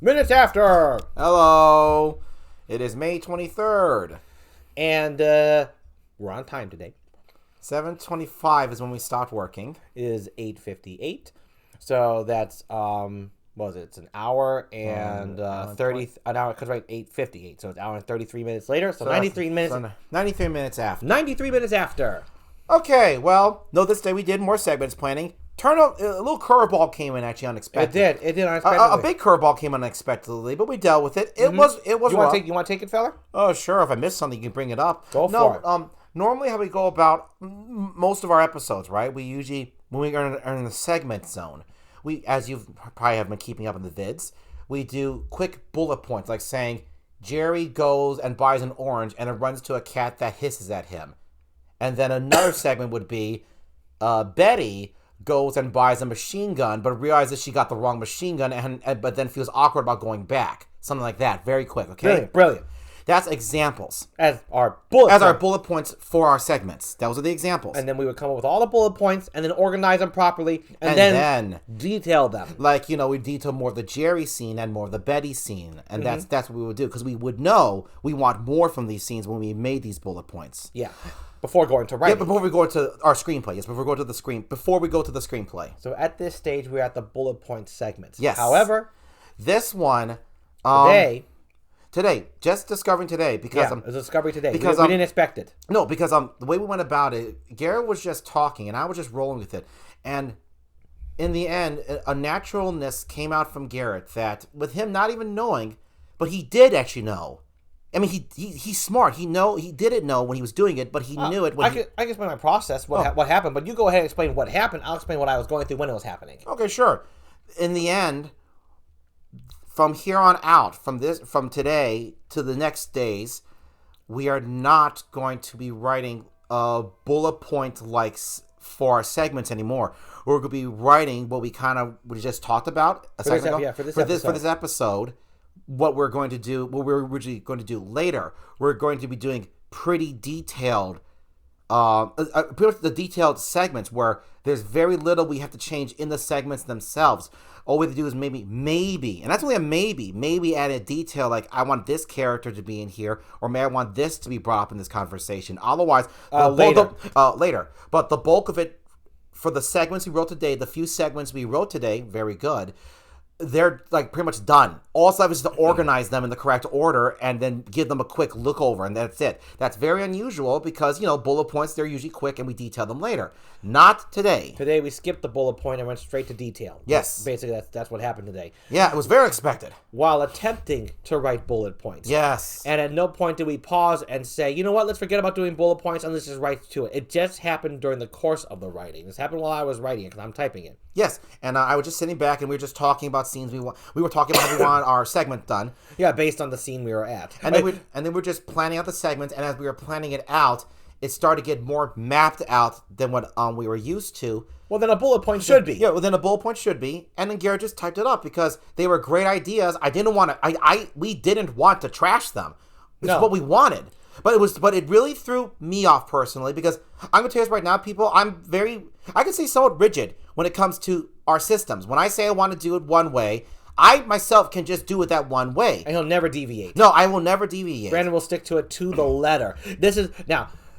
Minutes after. Hello. It is May 23rd. And we're on time today. 7:25 is when we stopped working. It is 8:58. So that's what was it? It's an hour and 30 an hour cuz right 8:58. So it's an hour and 33 minutes later. So 93 minutes. 93 minutes after. 93 minutes after. Okay, well, no, this day we did more segments planning. Turn out a little curveball came in actually unexpectedly. It did unexpectedly. A big curveball came unexpectedly, but we dealt with it. It was You want to take it, fella? Oh, sure. If I missed something, you can bring it up. Go for it. Normally how we go about most of our episodes, right? We usually, when we are in the segment zone, we, as you probably have been keeping up in the vids, we do quick bullet points, like saying, Jerry goes and buys an orange and it runs to a cat that hisses at him. And then another segment would be, Betty goes and buys a machine gun, but realizes she got the wrong machine gun, but then feels awkward about going back. Something like that. Very quick, okay? Brilliant. That's examples. As our bullet points for our segments. Those are the examples. And then we would come up with all the bullet points and then organize them properly and then detail them. Like, we detail more of the Jerry scene and more of the Betty scene. And that's what we would do, because we would know we want more from these scenes when we made these bullet points. Yeah. Before going to writing. Yeah, before we go to our screenplay. Yes, before we go to the screenplay. So at this stage, we're at the bullet point segments. Yes. However, this one Today, just discovering today because it was a discovery today. Because we didn't expect it. No, because the way we went about it, Garrett was just talking and I was just rolling with it, and in the end, a naturalness came out from Garrett that, with him not even knowing, but he did actually know. I mean, he's smart. He didn't know when he was doing it, but he knew it. I can explain my process, what happened, but you go ahead and explain what happened. I'll explain what I was going through when it was happening. Okay, sure. In the end, from here on out, from today to the next days, we are not going to be writing a bullet point like for our segments anymore. We're going to be writing what we just talked about a second ago. For this episode. What we're going to do, what we're originally going to do later, we're going to be doing pretty detailed, pretty much the detailed segments where there's very little we have to change in the segments themselves. All we have to do is maybe, and that's only a maybe add a detail like, I want this character to be in here, or may I want this to be brought up in this conversation. Otherwise, later. But the bulk of it, for the segments we wrote today, the few segments we wrote today, very good. They're like pretty much done. All it's left is to organize them in the correct order and then give them a quick look over, and that's it. That's very unusual because, bullet points, they're usually quick and we detail them later. Not today. Today we skipped the bullet point and went straight to detail. Yes. Basically, that's what happened today. Yeah, it was very expected. While attempting to write bullet points. Yes. And at no point did we pause and say, you know what, let's forget about doing bullet points and let's just write to it. It just happened during the course of the writing. This happened while I was writing it because I'm typing it. Yes, and I was just sitting back and we were just talking about scenes we were talking about how we want our segment done. Yeah, based on the scene we were at. And then we're just planning out the segments, and as we were planning it out, it started to get more mapped out than what we were used to. Well, then a bullet point should be. Yeah, well, then a bullet point should be. And then Garrett just typed it up because they were great ideas. We didn't want to trash them. It's what we wanted. But it really threw me off personally because I'm going to tell you this right now, people, I can say somewhat rigid when it comes to our systems. When I say I want to do it one way, I myself can just do it that one way. And he'll never deviate. No, I will never deviate. Brandon will stick to it to the letter.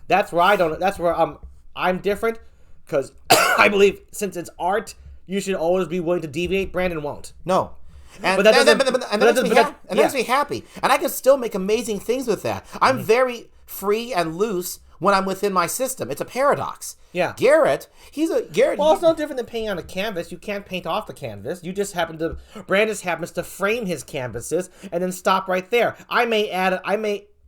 That's where I'm different because I believe since it's art, you should always be willing to deviate. Brandon won't. No. And that makes me happy. And I can still make amazing things with that. I'm very free and loose when I'm within my system. It's a paradox. Yeah. Garrett. Well, it's no different than painting on a canvas. You can't paint off the canvas. Brandon happens to frame his canvases and then stop right there. I may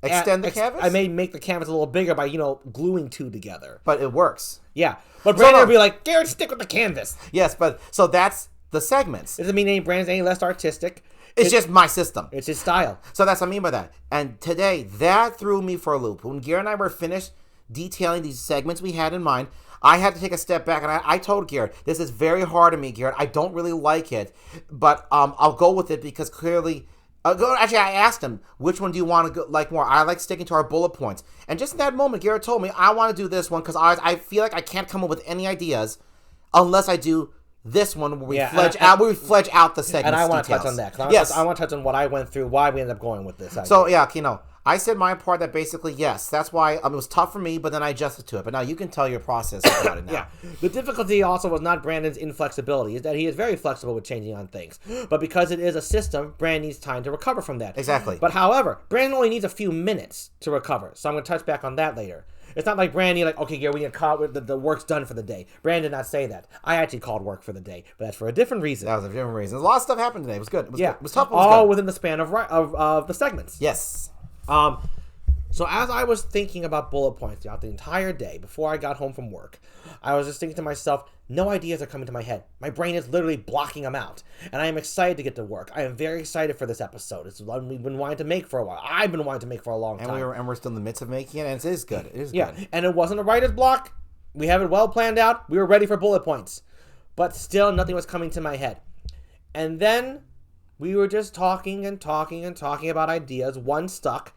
extend the canvas? I may make the canvas a little bigger by, gluing two together. But it works. Yeah. But Brandon will be like, Garrett, stick with the canvas. Yes, so that's the segments. Doesn't mean Brandon's any less artistic. It's just my system. It's his style. So that's what I mean by that. And today, that threw me for a loop. When Garrett and I were finished detailing these segments we had in mind, I had to take a step back, and I told Garrett, this is very hard on me, Garrett. I don't really like it, but I'll go with it because clearly... Actually, I asked him, which one do you want to like more? I like sticking to our bullet points. And just in that moment, Garrett told me, I want to do this one because I feel like I can't come up with any ideas unless I do this one where we fledge out the segments. And I want to touch on that. I want to touch on what I went through, why we ended up going with this idea. So, I said my part that basically, yes, that's why it was tough for me, but then I adjusted to it. But now you can tell your process about it now. Yeah. The difficulty also was not Brandon's inflexibility, is that he is very flexible with changing on things. But because it is a system, Brandon needs time to recover from that. Exactly. But however, Brandon only needs a few minutes to recover. So I'm going to touch back on that later. It's not like Brandon, okay, Garrett, we need to call the work's done for the day. Brandon did not say that. I actually called work for the day, but that's for a different reason. That was a different reason. A lot of stuff happened today. It was good. It was good. It was tough, but it was all good. Within the span of the segments. Yes. So as I was thinking about bullet points throughout the entire day before I got home from work, I was just thinking to myself, no ideas are coming to my head. My brain is literally blocking them out. And I am excited to get to work. I am very excited for this episode. It's one we've been wanting to make for a while. I've been wanting to make for a long time. And we're still in the midst of making it, and it is good. It is good. And it wasn't a writer's block. We have it well planned out. We were ready for bullet points. But still, nothing was coming to my head. And then we were just talking about ideas. One stuck.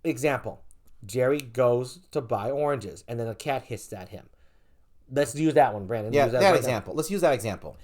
Example, Jerry goes to buy oranges, and then a cat hissed at him. Let's use that one, Brandon. Yeah, that example. Let's use that example.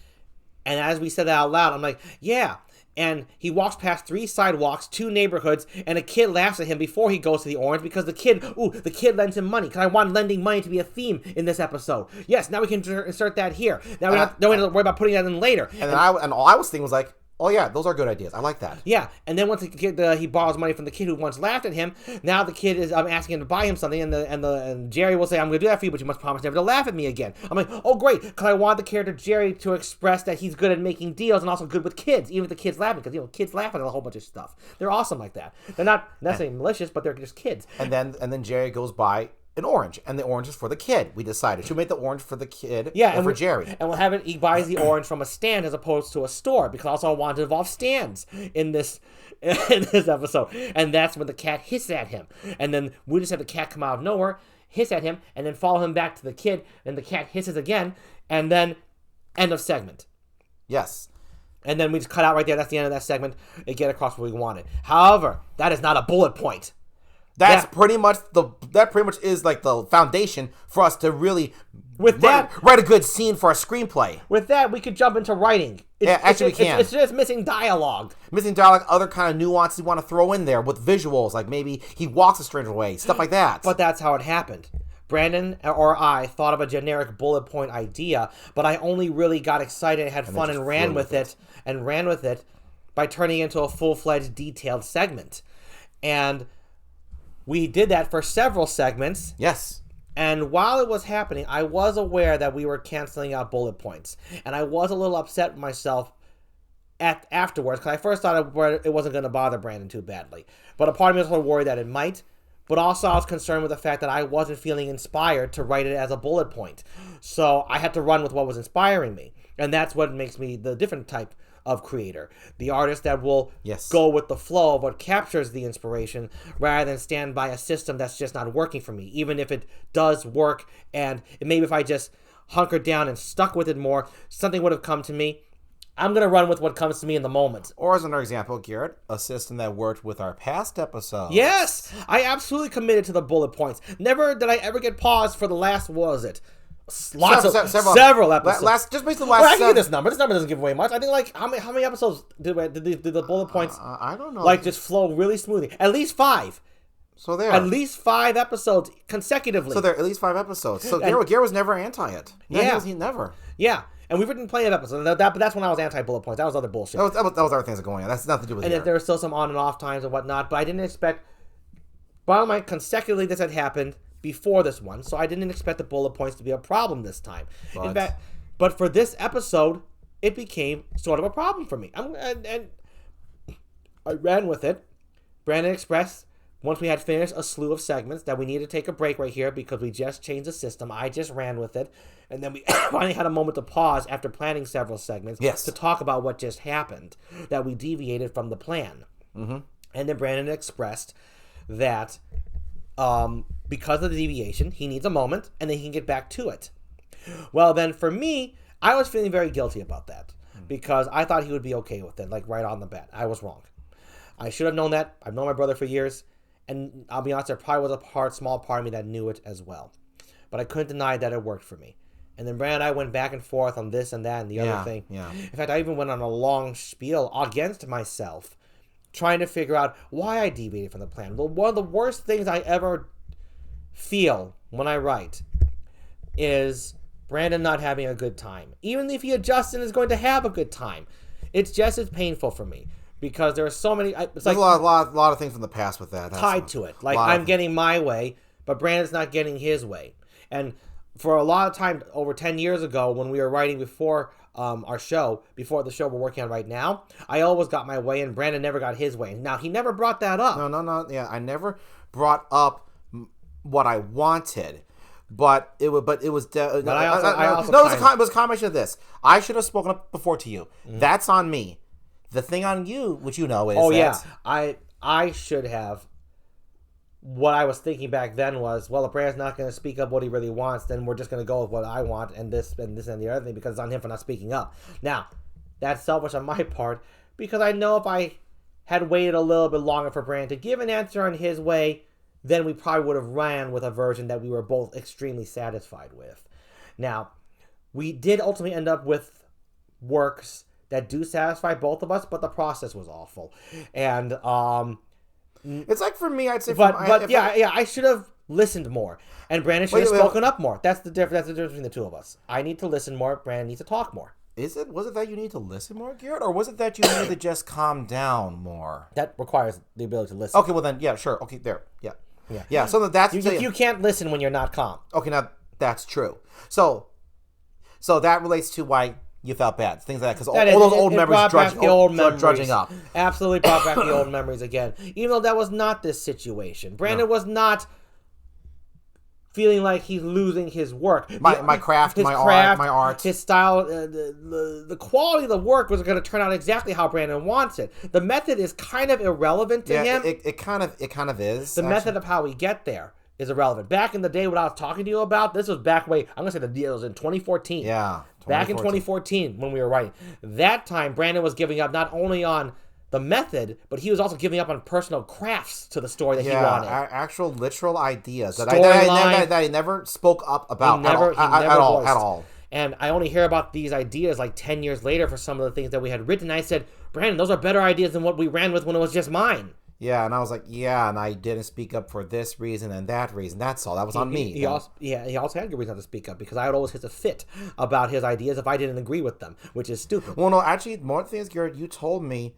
And as we said that out loud, I'm like, yeah. And he walks past 3 sidewalks, 2 neighborhoods, and a kid laughs at him before he goes to the orange because the kid lends him money. Because I want lending money to be a theme in this episode. Yes, now we can insert that here. Now we don't have to worry about putting that in later. And all I was thinking was like, oh yeah, those are good ideas. I like that. Yeah, and then once the kid he borrows money from the kid who once laughed at him, now the kid is asking him to buy him something, and Jerry will say, "I'm going to do that for you, but you must promise never to laugh at me again." I'm like, "Oh great," because I want the character Jerry to express that he's good at making deals and also good with kids, even if the kids laughing, because kids laugh at a whole bunch of stuff. They're awesome like that. They're not necessarily malicious, but they're just kids. And then Jerry goes by an orange, and the orange is for the kid. We decided should we make the orange for the kid, and for Jerry, and we'll have it. He buys the orange from a stand as opposed to a store, because also I want to involve stands in this episode. And that's when the cat hisses at him, and then we just have the cat come out of nowhere, hiss at him, and then follow him back to the kid, and the cat hisses again, and then end of segment. Yes. And then we just cut out right there. That's the end of that segment. And get across what we wanted. However, that is not a bullet point. That pretty much is like the foundation for us to really write a good scene for a screenplay. With that, we could jump into writing. We can. It's just missing dialogue. Other kind of nuances you want to throw in there with visuals, like maybe he walks a strange way, stuff like that. But that's how it happened. Brandon or I thought of a generic bullet point idea, but I only really got excited, had fun, and ran with it by turning it into a full-fledged detailed segment. And we did that for several segments. Yes. And while it was happening, I was aware that we were canceling out bullet points. And I was a little upset with myself afterwards, because I first thought it wasn't going to bother Brandon too badly. But a part of me was a little worried that it might. But also I was concerned with the fact that I wasn't feeling inspired to write it as a bullet point. So I had to run with what was inspiring me. And that's what makes me the different type of creator. The artist that will go with the flow of what captures the inspiration rather than stand by a system that's just not working for me. Even if it does work, and maybe if I just hunkered down and stuck with it more, something would have come to me. I'm going to run with what comes to me in the moment. Or as another example, Garrett, a system that worked with our past episodes. Yes! I absolutely committed to the bullet points. Never did I ever get paused for the last, what was it? Several episodes. Just based on the last. I can give this number. This number doesn't give away much. I think how many episodes did the bullet points? I don't know. Just flow really smoothly. At least 5. So there. At least 5 episodes consecutively. So there are at least 5 episodes. So Garrett was never anti it. He never. Yeah. And we've written plenty of episodes. But that's when I was anti-bullet points. That was other bullshit. That was other things going on. That's nothing to do with it. And if there were still some on and off times and whatnot. But I didn't expect. Bottom line, consecutively this had happened before this one. So I didn't expect the bullet points to be a problem this time. In fact, but for this episode, it became sort of a problem for me. And I ran with it. Brandon expressed, once we had finished a slew of segments, that we needed to take a break right here because we just changed the system. I just ran with it. And then we finally had a moment to pause after planning several segments to talk about what just happened, that we deviated from the plan. Mm-hmm. And then Brandon expressed that because of the deviation, he needs a moment, and then he can get back to it. Well, then for me, I was feeling very guilty about that because I thought he would be okay with it, like right on the bat. I was wrong. I should have known that. I've known my brother for years, and I'll be honest, there probably was a small part of me that knew it as well. But I couldn't deny that it worked for me. And then Brandon and I went back and forth on this and that and the other thing. Yeah. In fact, I even went on a long spiel against myself, trying to figure out why I deviated from the plan. One of the worst things I ever feel when I write is Brandon not having a good time. Even if Justin is going to have a good time, it's just as painful for me. Because there are so many... There's like a lot of things from the past with that. Tied to it. Like, I'm getting my way, but Brandon's not getting his way. And for a lot of time, over 10 years ago, when we were writing before our show, before the show we're working on right now, I always got my way, and Brandon never got his way. Now, he never brought that up. No. Yeah, I never brought up what I wanted. But it was. It was a combination of this. I should have spoken up before to you. Mm-hmm. That's on me. The thing on you, which you know, is I should have. What I was thinking back then was, well, if Brandon's not going to speak up what he really wants, then we're just going to go with what I want and this and the other thing because it's on him for not speaking up. Now, that's selfish on my part because I know if I had waited a little bit longer for Brandon to give an answer on his way, then we probably would have ran with a version that we were both extremely satisfied with. Now, we did ultimately end up with works that do satisfy both of us, but the process was awful. And it's like for me, I'd say, I should have listened more, and Brandon should have spoken up more. That's the difference. That's the difference between the two of us. I need to listen more. Brandon needs to talk more. Was it that you need to listen more, Garrett, or was it that you need to just calm down more? That requires the ability to listen. Okay, well then, yeah, sure. Okay, there, yeah. So that's you can't listen when you're not calm. Okay, now that's true. So that relates to why you felt bad, things like that, because all those old memories drudging up. Absolutely brought back the old memories again. Even though that was not this situation. Brandon was not feeling like he's losing his work. My craft, my art. His style, the quality of the work was going to turn out exactly how Brandon wants it. The method is kind of irrelevant to him. It kind of is. The method of how we get there is irrelevant. Back in the day, what I was talking to you about, this was back I'm going to say the deal was in 2014. Yeah. Back in 2014 when we were writing. That time, Brandon was giving up not only on the method, but he was also giving up on personal crafts to the story that he wanted. Actual literal ideas that I never spoke up about at all. And I only hear about these ideas like 10 years later for some of the things that we had written. I said, Brandon, those are better ideas than what we ran with when it was just mine. Yeah, and I was like, and I didn't speak up for this reason and that reason. That's all. That was on me. He also had good reason to speak up because I would always hit a fit about his ideas if I didn't agree with them, which is stupid. Well, no, actually, more things, Garrett, you told me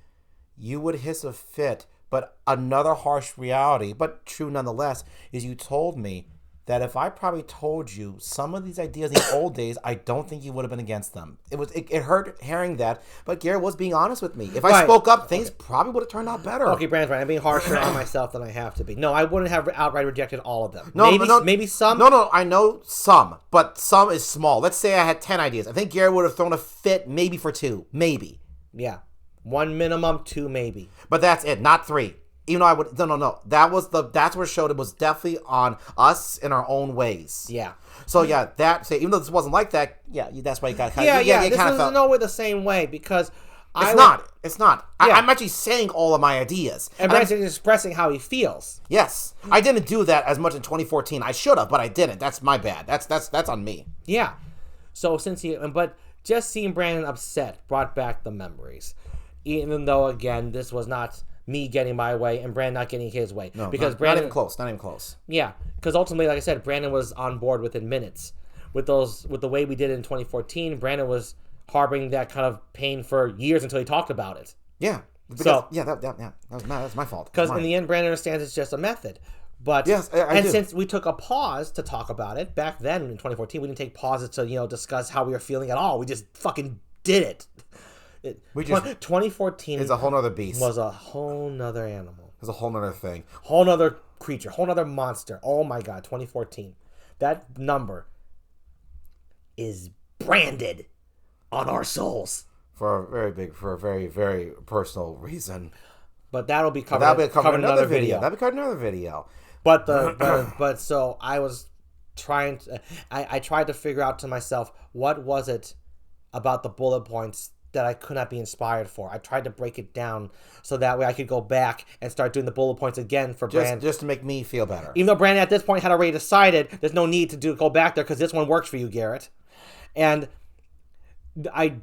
you would hiss a fit, but another harsh reality, but true nonetheless, is you told me that if I probably told you some of these ideas in the old days, I don't think you would have been against them. It hurt hearing that, but Garrett was being honest with me. If I spoke up, things probably would have turned out better. Okay, Brandon's right. I'm being harsher on myself than I have to be. No, I wouldn't have outright rejected all of them. Maybe some. No, I know some, but some is small. Let's say I had 10 ideas. I think Garrett would have thrown a fit maybe for 2. Maybe. Yeah. 1 minimum, 2 maybe. But that's it, not 3. Even though I would no. That's what it showed. It was definitely on us in our own ways. Yeah. So even though this wasn't like that, that's why you got kind of this was no way the same way because it's not. I'm actually saying all of my ideas. And Brandon's expressing how he feels. Yes. I didn't do that as much in 2014. I should have, but I didn't. That's my bad. That's on me. Yeah. So but just seeing Brandon upset brought back the memories. Even though again, this was not me getting my way and Brandon not getting his way. No, because Brandon, not even close. Yeah, because ultimately, like I said, Brandon was on board within minutes. With the way we did it in 2014, Brandon was harboring that kind of pain for years until he talked about it. Yeah. That's my fault. Because in the end, Brandon understands it's just a method. But yes, I do. Since we took a pause to talk about it back then in 2014, we didn't take pauses to discuss how we were feeling at all. We just fucking did it. 2014 is a whole nother beast. Was a whole nother animal. It was a whole nother thing. Whole nother creature. Whole nother monster. Oh my God, 2014. That number is branded on our souls. For a very, very personal reason. But that'll be covered in another video. That'll be covered in another video. But so I was trying to, I tried to figure out to myself, what was it about the bullet points that I could not be inspired for. I tried to break it down so that way I could go back and start doing the bullet points again for Brandon. Just to make me feel better. Even though Brandon at this point had already decided there's no need to go back there because this one works for you, Garrett. And I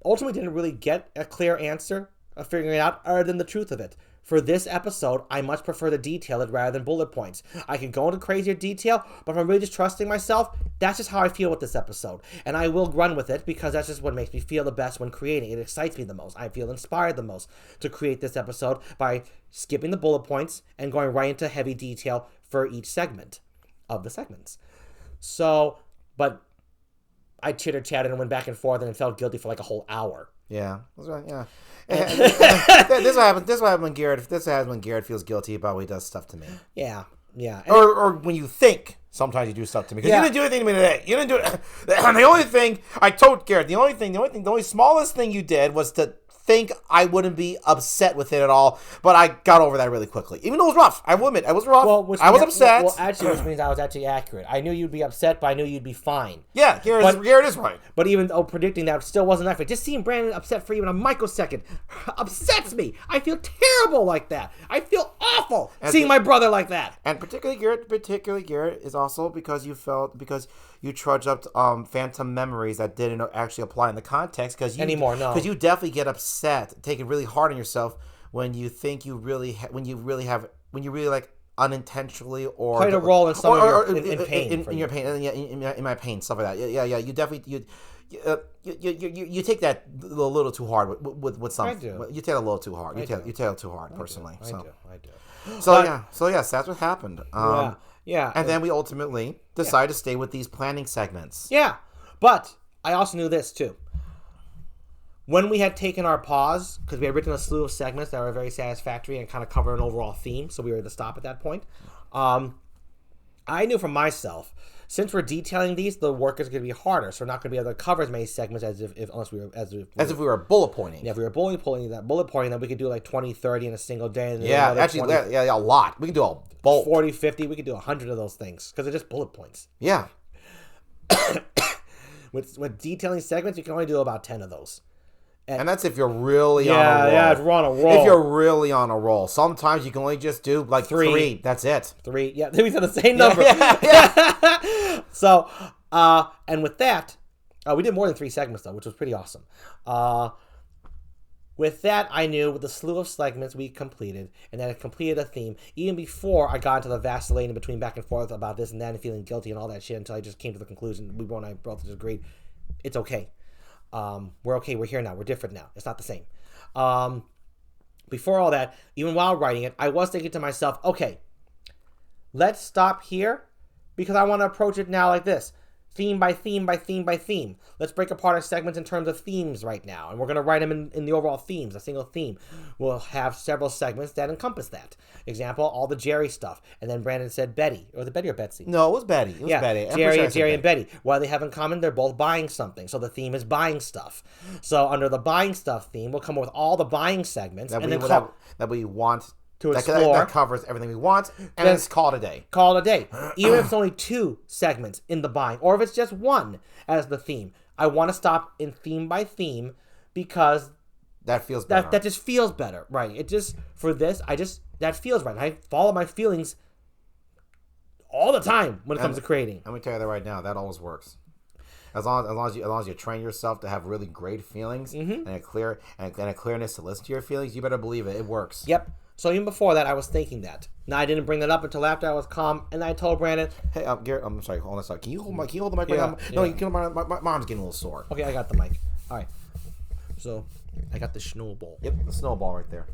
ultimately didn't really get a clear answer of figuring it out other than the truth of it. For this episode, I much prefer to detail it rather than bullet points. I can go into crazier detail, but if I'm really just trusting myself, that's just how I feel with this episode. And I will run with it because that's just what makes me feel the best when creating. It excites me the most. I feel inspired the most to create this episode by skipping the bullet points and going right into heavy detail for each segment of the segments. So, but I chitter-chatted and went back and forth and felt guilty for like a whole hour. Yeah, that's right. Yeah, this is what happens. This is what happens when Garrett. This happens when Garrett feels guilty about when he does stuff to me. Yeah. Or when you think sometimes you do stuff to me because you didn't do anything to me today. You didn't do it. The only thing I told Garrett, the only smallest thing you did was to think I wouldn't be upset with it at all, but I got over that really quickly. Even though it was rough. I will admit, it was rough. I was upset. Well, actually, which means I was actually accurate. I knew you'd be upset, but I knew you'd be fine. Yeah, Garrett is right. But even though predicting that still wasn't accurate, just seeing Brandon upset for even a microsecond upsets me. I feel terrible like that. I feel awful seeing my brother like that. And particularly Garrett is also because you trudged up phantom memories that didn't actually apply in the context anymore. No, because you definitely get upset, take it really hard on yourself when you think when you really like unintentionally or played a role in some of your in pain in your pain, in my pain, stuff like that. Yeah. You definitely you take that a little too hard with some. I do. You take it a little too hard. You take it too hard personally. I do. So yes, that's what happened. Yeah. And then we ultimately decided to stay with these planning segments. Yeah. But I also knew this too. When we had taken our pause, because we had written a slew of segments that were very satisfactory and kind of cover an overall theme, so we were to stop at that point. I knew for myself, since we're detailing these, the work is going to be harder, so we're not going to be able to cover as many segments as if we were bullet pointing. Yeah, if we were bullet pointing, then we could do like 20, 30 in a single day. And yeah, actually, 20, a lot. We can do a bulk. 40, 50, we could do 100 of those things, because they're just bullet points. Yeah. With detailing segments, you can only do about 10 of those. And that's if you're really on a roll. Yeah, if you're on a roll. If you're really on a roll. Sometimes you can only just do like three. That's it. 3. Yeah, we said the same number. Yeah. So, and with that, we did more than 3 segments, though, which was pretty awesome. With that, I knew with the slew of segments we completed, and that it completed a theme, even before I got into the vacillating between back and forth about this and that and feeling guilty and all that shit until I just came to the conclusion, we both and I both just agreed, it's okay. We're okay. We're here now. We're different now. It's not the same. Before all that, even while writing it, I was thinking to myself, okay, let's stop here because I want to approach it now like this. Theme by theme by theme by theme. Let's break apart our segments in terms of themes right now. And we're going to write them in the overall themes, a single theme. We'll have several segments that encompass that. Example, all the Jerry stuff. And then Brandon said Betty. Or was it Betty or Betsy? No, it was Betty. It was Betty. Jerry and Betty. What do they have in common? They're both buying something. So the theme is buying stuff. So under the buying stuff theme, we'll come up with all the buying segments. That we want to explore. That covers everything we want, and then it's call it a day. Call it a day. Even if it's only 2 segments in the buying, or if it's just 1 as the theme. I want to stop in theme by theme because that feels better. That just feels better, right? It just, for this, that feels right. I follow my feelings all the time when it comes to creating. Let me tell you that right now, that always works. As long as you train yourself to have really great feelings and a clearness to listen to your feelings, you better believe it. It works. Yep. So even before that, I was thinking that. Now, I didn't bring that up until after I was calm, and I told Brandon, "Hey, Garrett, I'm sorry. Hold on a second. Can you hold the mic right now? No, you can. My arm's getting a little sore. Okay, I got the mic. All right. So, I got the snowball. Yep, the snowball right there.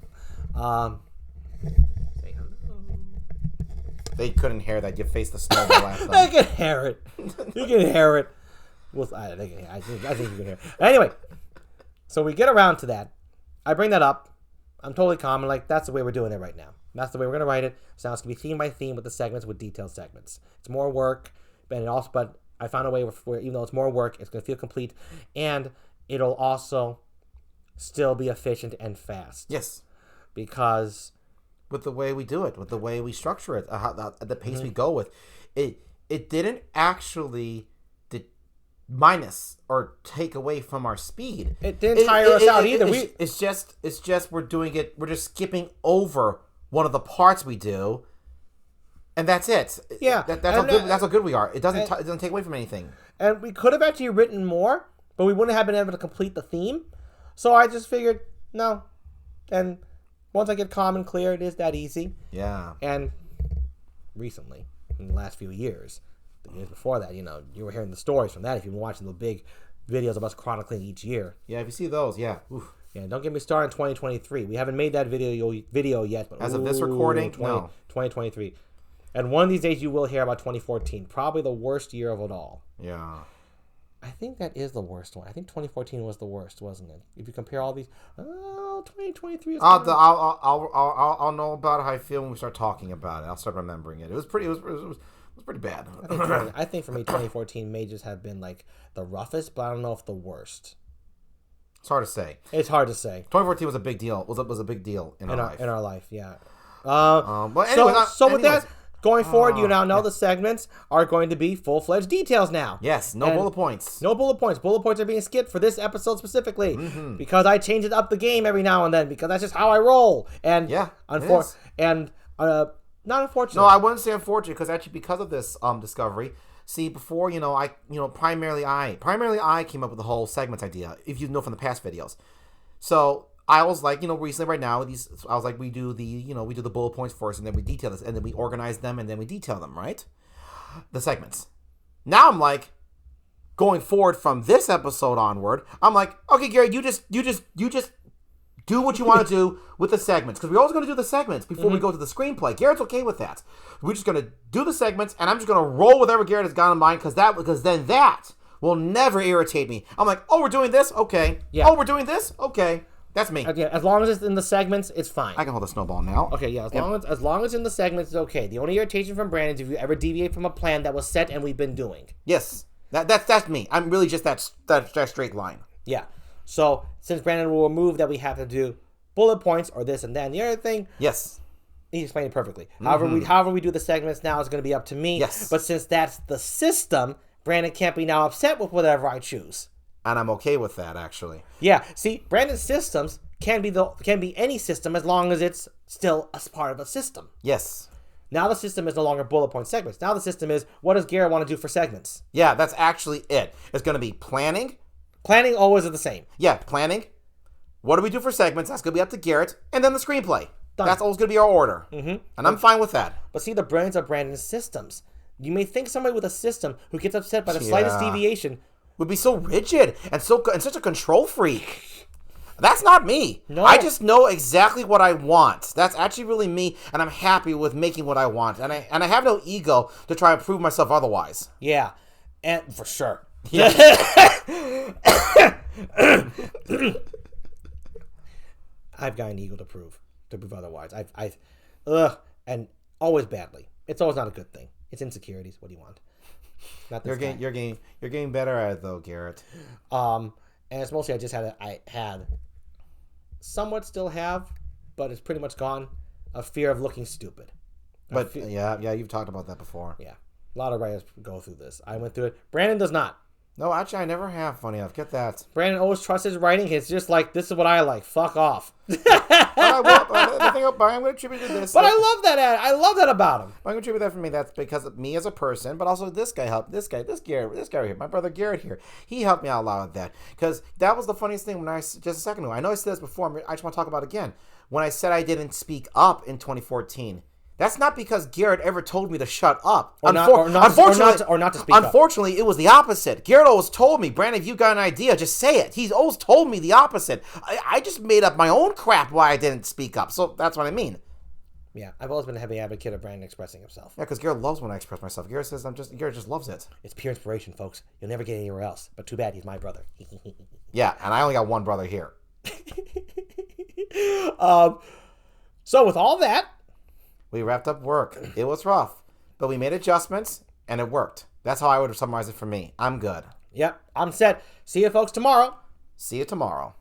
Say hello. They couldn't hear that. You faced the snowball last time. They can hear it. You can hear it. Well, I think you can hear it. Anyway, so we get around to that. I bring that up. I'm totally calm and like, that's the way we're doing it right now. That's the way we're going to write it. So now it's going to be theme by theme with the segments with detailed segments. It's more work, but I found a way where even though it's more work, it's going to feel complete, and it'll also still be efficient and fast. Yes. Because with the way we do it, with the way we structure it, the pace we go with, it didn't actually minus or take away from our speed. It didn't tire us out either. It's just we're doing it. We're just skipping over one of the parts we do, and that's it. Yeah, that's how good we are. It doesn't take away from anything. And we could have actually written more, but we wouldn't have been able to complete the theme. So I just figured, no. And once I get calm and clear, it is that easy. Yeah. And recently, in the last few years, the years before that, you were hearing the stories from that if you've been watching the big videos of us chronicling each year. Yeah, if you see those, yeah. Oof. Yeah, don't get me started in 2023. We haven't made that video yet. But as of this recording, 2023. And one of these days you will hear about 2014. Probably the worst year of it all. Yeah. I think that is the worst one. I think 2014 was the worst, wasn't it? If you compare all these, 2023 is. I'll know about how I feel when we start talking about it. I'll start remembering it. It was pretty bad. I think for me, 2014 may just have been like the roughest, but I don't know if the worst. It's hard to say. It's hard to say. 2014 was a big deal. Was a big deal in our life. In our life, yeah. But anyway, with that. Going forward, you now know the segments are going to be full-fledged details now. Yes, no bullet points. No bullet points. Bullet points are being skipped for this episode specifically because I change it up the game every now and then because that's just how I roll. And yeah, not unfortunate. No, I wouldn't say unfortunate because actually because of this discovery. See, before primarily I came up with the whole segments idea. If you know from the past videos, so. I was like, recently right now, I was like, we do the bullet points first, and then we detail this, and then we organize them, and then we detail them, right? The segments. Now I'm like, going forward from this episode onward, I'm like, okay, Gary, you just do what you want to do with the segments, because we're always going to do the segments before we go to the screenplay. Garrett's okay with that. We're just going to do the segments, and I'm just going to roll whatever Garrett has got in mind, because then that will never irritate me. I'm like, oh, we're doing this? Okay. Yeah. Oh, we're doing this? Okay. That's me. Okay, as long as it's in the segments, it's fine. I can hold a snowball now. Okay, yeah, as long as it's in the segments, it's okay. The only irritation from Brandon is if you ever deviate from a plan that was set and we've been doing. Yes, that's me. I'm really just that straight line. Yeah. So since Brandon will remove that we have to do bullet points or this and that and the other thing. Yes. He explained it perfectly. However we do the segments now is going to be up to me. Yes. But since that's the system, Brandon can't be now upset with whatever I choose. And I'm okay with that, actually. Yeah. See, Brandon's systems can be any system as long as it's still a part of a system. Yes. Now the system is no longer bullet point segments. Now the system is, what does Garrett want to do for segments? Yeah, that's actually it. It's going to be planning. Planning always is the same. Yeah, planning. What do we do for segments? That's going to be up to Garrett. And then the screenplay. Done. That's always going to be our order. Mm-hmm. And I'm fine with that. But see, the brilliance of Brandon's systems. You may think somebody with a system who gets upset by the slightest deviation would be so rigid and such a control freak. That's not me. No. I just know exactly what I want. That's actually really me, and I'm happy with making what I want. And I have no ego to try and prove myself otherwise. Yeah, and for sure. Yeah. I've got an ego to prove otherwise. And always badly. It's always not a good thing. It's insecurities. What do you want? You're getting better at it though, Garrett. And it's mostly I had somewhat still have, but it's pretty much gone, a fear of looking stupid. But yeah, you've talked about that before. Yeah. A lot of writers go through this. I went through it. Brandon does not. No, actually, I never have. Funny enough, get that. Brandon always trusts his writing. It's just like, this is what I like. Fuck off. I'm going to attribute to this. But I love that. I love that about him. I'm going to attribute that for me. That's because of me as a person, but also this guy helped. This guy right here, my brother Garrett here. He helped me out a lot with that because that was the funniest thing when just a second ago. I know I said this before. I just want to talk about it again. When I said I didn't speak up in 2014. That's not because Garrett ever told me to shut up. Or not to speak up. Unfortunately, it was the opposite. Garrett always told me, Brandon, if you got an idea, just say it. He's always told me the opposite. I just made up my own crap why I didn't speak up. So that's what I mean. Yeah, I've always been a heavy advocate of Brandon expressing himself. Yeah, because Garrett loves when I express myself. Garrett says Garrett just loves it. It's pure inspiration, folks. You'll never get anywhere else. But too bad he's my brother. Yeah, and I only got one brother here. So with all that, we wrapped up work. It was rough, but we made adjustments, and it worked. That's how I would summarize it for me. I'm good. Yep, I'm set. See you folks tomorrow. See you tomorrow.